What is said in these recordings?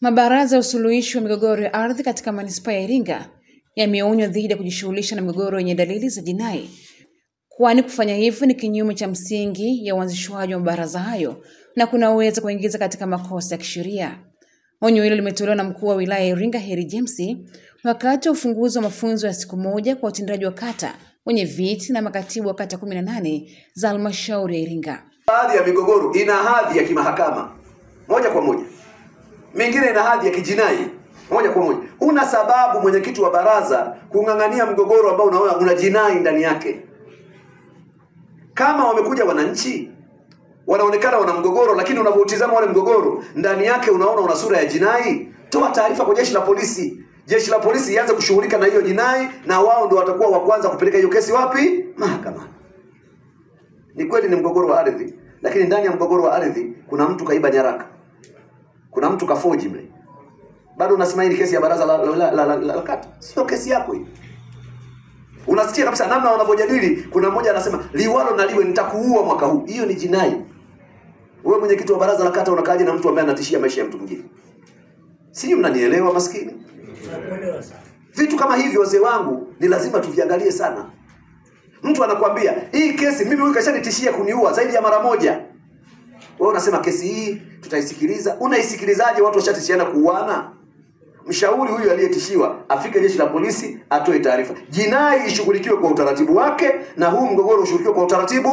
Mabaraza ya usuluhishi wa migogoro ya ardhi katika manispaa ya Iringa yameonywa dhidi ya kujishughulisha na migogoro yenye dalili za jinai, kwani kufanya hivyo ni kinyume cha msingi ya uanzishwaji wa mabaraza hayo na kunaweza kuingiza katika makosa ya kisheria. Onyo hilo limetolewa na mkuu wa wilaya ya Iringa Heri James wakati wa ufunguzi wa mafunzo ya siku moja kwa utendaji wa kata, wenye viti na makatibu wa kata 18 za halmashauri ya Iringa. Baadhi ya migogoro ina hadhi ya kimahakama moja kwa moja, mengine ina hadhi ya kijinai moja kwa moja. Una sababu mwenyekiti wa baraza kung'ang'ania mgogoro ambao unaona una jinai ndani yake. Kama wamekuja wananchi wanaonekana wana mgogoro, lakini unavyotizama wale mgogoro ndani yake unaona una sura ya jinai, toa taarifa kwa jeshi la polisi. Jeshi la polisi ianze kushughulika na hiyo jinai, na wao ndio watakuwa wa kwanza kupeleka hiyo kesi wapi? Mahakamani. Ni kweli ni mgogoro wa ardhi, lakini ndani ya mgogoro wa ardhi kuna mtu kaiba nyaraka, kuna mtu kafoji mle. Bado unasema hii kesi ya baraza la kata, sio kesi yako hii. Unasikia kabisa namna wanavyojadili, kuna mmoja anasema liwalo na liwe nitakuua mwaka huu. Hiyo ni jinai. Wewe mwenyekiti wa baraza la kata unakaaje na mtu ambaye anatishia maisha ya mtu mwingine? Sijui mnanielewa maskini? Vitu kama hivi wazee wangu ni lazima tuviangalie sana. Mtu anakuambia hii kesi mimi huyu kashanitishia kuniua zaidi ya mara moja. Wewe unasema kesi hii tutaisikiliza. Unaisikilizaje watu washatishiana kuuana? Mshauri huyu aliyetishiwa afike jeshi la polisi atoe taarifa. Jinai ishughulikiwe kwa utaratibu wake na huu mgogoro ushughulikiwe kwa utaratibu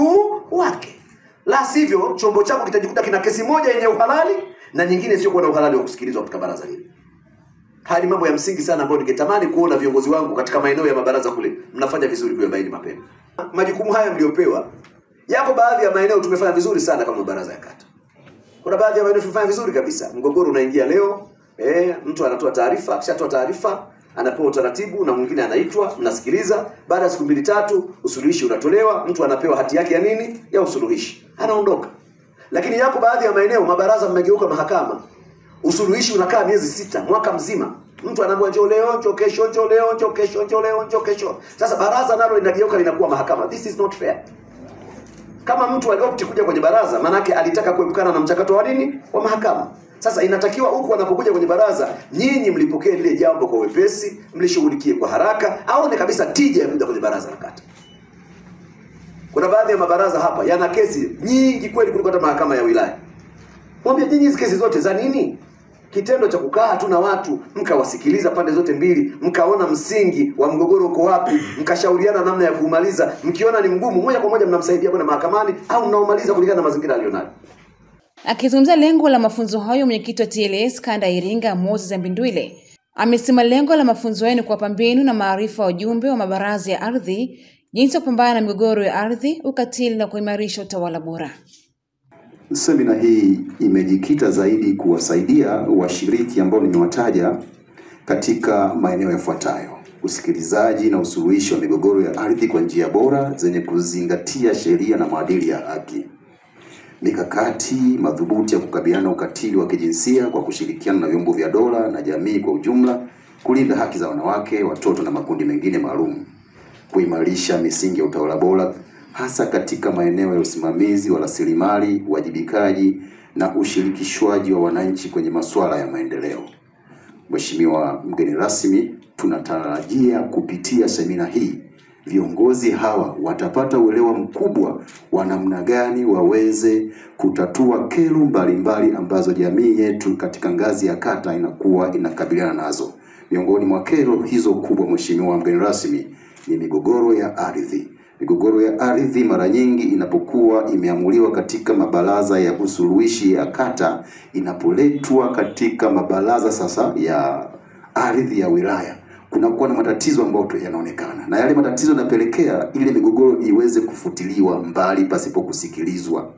wake. La sivyo chombo chako kitajikuta kina kesi moja yenye uhalali na nyingine sio kuwa na uhalali wa kusikilizwa katika baraza hili. Haya ni mambo ya msingi sana ambayo ningetamani kuona viongozi wangu katika maeneo ya mabaraza kule mnafanya vizuri kuyabaini mapema. Majukumu haya mliopewa, yako baadhi ya maeneo tumefanya vizuri sana kama baraza ya kata. Kuna baadhi ya maeneo tumefanya vizuri kabisa. Mgogoro unaingia leo, mtu anatoa taarifa, akishatoa taarifa anapewa utaratibu na mwingine anaitwa, mnasikiliza, baada ya siku 2-3 usuluhishi unatolewa, mtu anapewa hati yake ya nini? Ya usuluhishi. Anaondoka. Lakini yako baadhi ya maeneo mabaraza mmegeuka mahakama. Usuluhishi unakaa miezi 6, mwaka mzima. Mtu anaambiwa njoo leo, njoo kesho, njoo leo, njoo kesho, njoo leo, njoo kesho. Sasa baraza nalo linageuka linakuwa mahakama. This is not fair. Kama mtu aliopti kuja kwenye baraza, manake alitaka kuepukana na mchakato wa nini? Wa mahakama. Sasa inatakiwa huku wanapokuja kwenye baraza, nyinyi mlipokee lile jambo kwa wepesi, mlishughulikie kwa haraka, au ni kabisa tija ya kuja kwenye baraza la kata. Kuna baadhi ya mabaraza hapa yana kesi nyingi kweli kuliko hata mahakama ya wilaya. Mwambie nyinyi hizi kesi zote za nini? Kitendo cha kukaa tu na watu, mkawasikiliza pande zote mbili, mkaona msingi wa mgogoro uko wapi, mkashauriana namna ya kumaliza, mkiona ni mgumu moja kwa moja mnamsaidia kwenda mahakamani au mnaomaliza kulingana na mazingira alionayo. Akizungumzia lengo la mafunzo hayo, mwenyekiti wa TLS kanda Iringa Moses Mbindwile amesema lengo la mafunzo hayo ni kuwapa mbinu na maarifa wajumbe wa mabaraza ya ardhi jinsi ya kupambana na migogoro ya ardhi, ukatili na kuimarisha utawala bora. Semina hii imejikita zaidi kuwasaidia washiriki ambao nimewataja katika maeneo yafuatayo: usikilizaji na usuluhishi wa migogoro ya ardhi kwa njia bora zenye kuzingatia sheria na maadili ya haki, mikakati madhubuti ya kukabiliana na ukatili wa kijinsia kwa kushirikiana na vyombo vya dola na jamii kwa ujumla, kulinda haki za wanawake, watoto na makundi mengine maalum, kuimarisha misingi ya utawala bora hasa katika maeneo ya usimamizi wa rasilimali, uwajibikaji na ushirikishwaji wa wananchi kwenye masuala ya maendeleo. Mheshimiwa mgeni rasmi, tunatarajia kupitia semina hii viongozi hawa watapata uelewa mkubwa wa namna gani waweze kutatua kero mbalimbali ambazo jamii yetu katika ngazi ya kata inakuwa inakabiliana nazo. Miongoni mwa kero hizo kubwa, Mheshimiwa mgeni rasmi, ni migogoro ya ardhi. Migogoro ya ardhi mara nyingi inapokuwa imeamuliwa katika mabaraza ya usuluhishi ya kata, inapoletwa katika mabaraza sasa ya ardhi ya wilaya, kunakuwa na matatizo ambayo yanaonekana. Na yale matatizo yanapelekea ile migogoro iweze kufutiliwa mbali pasipo kusikilizwa.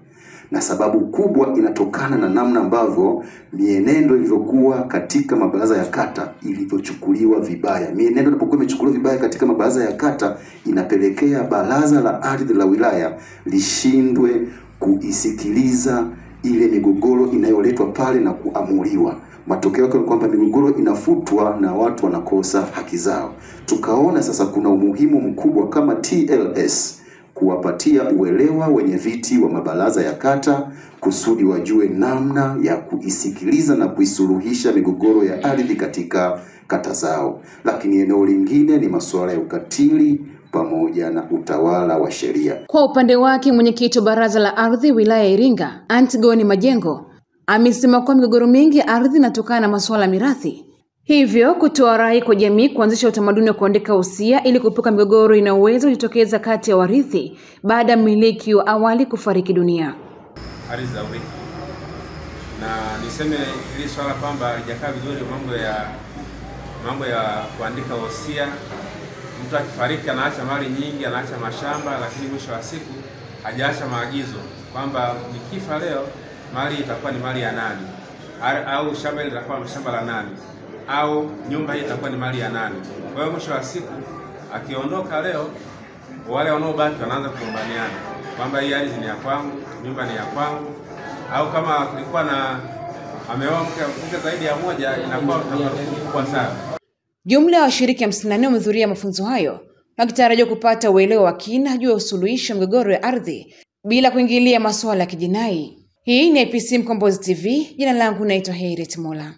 Na sababu kubwa inatokana na namna ambavyo mienendo ilivyokuwa katika mabaraza ya kata ilivyochukuliwa vibaya. Mienendo inapokuwa imechukuliwa vibaya katika mabaraza ya kata, inapelekea baraza la ardhi la wilaya lishindwe kuisikiliza ile migogoro inayoletwa pale na kuamuliwa. Matokeo yake ni kwamba migogoro inafutwa na watu wanakosa haki zao. Tukaona sasa kuna umuhimu mkubwa kama TLS kuwapatia uelewa wenye viti wa mabaraza ya kata kusudi wajue namna ya kuisikiliza na kuisuluhisha migogoro ya ardhi katika kata zao. Lakini eneo lingine ni masuala ya ukatili pamoja na utawala wa sheria. Kwa upande wake, mwenyekiti wa baraza la ardhi wilaya ya Iringa, Antigoni Majengo, amesema kwa migogoro mingi ya ardhi inatokana na masuala ya mirathi. Hivyo kutoa rai kwa jamii kuanzisha utamaduni wa kuandika usia ili kuepuka migogoro inayoweza kujitokeza kati ya warithi baada ya mmiliki wa awali kufariki dunia. Ardhi za urithi. Na niseme hili swala kwamba halijakaa vizuri mambo ya kuandika usia. Mtu akifariki anaacha mali nyingi, anaacha mashamba, lakini mwisho wa siku hajaacha maagizo kwamba nikifa leo mali itakuwa ni mali ya nani, au shamba hili litakuwa shamba la nani, au nyumba hii itakuwa ni mali ya nani. Kwa hiyo mwisho wa siku akiondoka leo, wale wanaobaki wanaanza kugombaniana kwamba hii ardhi ni ya kwangu, nyumba ni ya kwangu, au kama kulikuwa na ameoa mke zaidi ya moja inakuwa kubwa sana. Jumla ya washiriki 54 wamehudhuria mafunzo hayo wakitarajiwa kupata uelewa wa kina juu ya usuluhishi wa migogoro ya ardhi bila kuingilia masuala ya kijinai. Hii ni IPC Mkombozi TV. Jina langu naitwa Heret Mola.